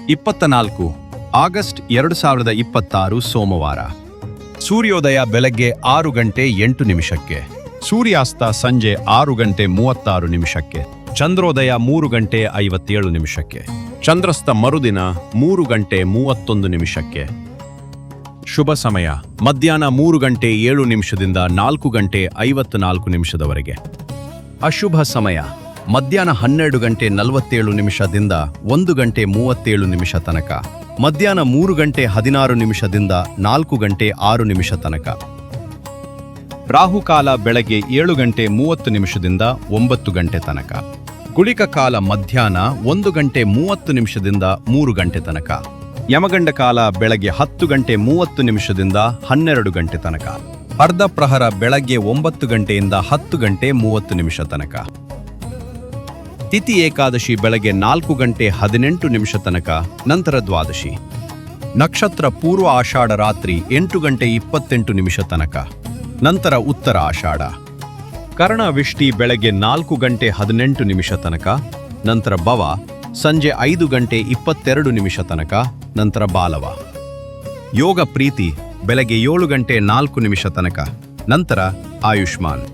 24 August 2026 ಸೋಮವಾರ. ಸೂರ್ಯೋದಯ ಬೆಳಗ್ಗೆ 6 ಗಂಟೆ 8 ನಿಮಿಷಕ್ಕೆ. ಸೂರ್ಯಾಸ್ತ ಸಂಜೆ 6 ಗಂಟೆ 36 ನಿಮಿಷಕ್ಕೆ. ಚಂದ್ರೋದಯ 3 ಗಂಟೆ 57 ನಿಮಿಷಕ್ಕೆ. ಚಂದ್ರಸ್ತ ಮರುದಿನ 3 ಗಂಟೆ 31 ನಿಮಿಷಕ್ಕೆ. ಶುಭ ಸಮಯ ಮಧ್ಯಾಹ್ನ 3 ಗಂಟೆ 7 ನಿಮಿಷದಿಂದ 4 ಗಂಟೆ 54 ನಿಮಿಷದವರೆಗೆ. ಅಶುಭ ಸಮಯ ಮಧ್ಯಾಹ್ನ 12 ಗಂಟೆ 47 ನಿಮಿಷದಿಂದ 1 ಗಂಟೆ 37 ನಿಮಿಷ ತನಕ. ಮಧ್ಯಾಹ್ನ 3 ಗಂಟೆ 16 ನಿಮಿಷದಿಂದ 4 ಗಂಟೆ 6 ನಿಮಿಷ ತನಕ. ರಾಹುಕಾಲ ಬೆಳಗ್ಗೆ 7 ಗಂಟೆ 30 ನಿಮಿಷದಿಂದ 9 ಗಂಟೆ ತನಕ. ಗುಳಿಕ ಕಾಲ ಮಧ್ಯಾಹ್ನ 1 ಗಂಟೆ 30 ನಿಮಿಷದಿಂದ 3 ಗಂಟೆ ತನಕ. ಯಮಗಂಡ ಕಾಲ ಬೆಳಗ್ಗೆ 10 ಗಂಟೆ 30 ನಿಮಿಷದಿಂದ 12 ಗಂಟೆ ತನಕ. ಅರ್ಧ ಪ್ರಹರ ಬೆಳಗ್ಗೆ 9 ಗಂಟೆಯಿಂದ 10 ಗಂಟೆ 30 ನಿಮಿಷ ತನಕ. ತಿಥಿ ಏಕಾದಶಿ ಬೆಳಗ್ಗೆ 4 ಗಂಟೆ 18 ನಿಮಿಷ ತನಕ, ನಂತರ ದ್ವಾದಶಿ. ನಕ್ಷತ್ರ ಪೂರ್ವ ಆಷಾಢ ರಾತ್ರಿ 8 ಗಂಟೆ 28 ನಿಮಿಷ ತನಕ, ನಂತರ ಉತ್ತರ ಆಷಾಢ. ಕರ್ಣ ವಿಷ್ಟಿ ಬೆಳಗ್ಗೆ 4 ಗಂಟೆ 18 ನಿಮಿಷ ತನಕ, ನಂತರ ಭವ ಸಂಜೆ 5 ಗಂಟೆ 22 ನಿಮಿಷ ತನಕ, ನಂತರ ಬಾಲವ. ಯೋಗ ಪ್ರೀತಿ ಬೆಳಗ್ಗೆ 7 ಗಂಟೆ 4 ನಿಮಿಷ ತನಕ, ನಂತರ ಆಯುಷ್ಮಾನ್.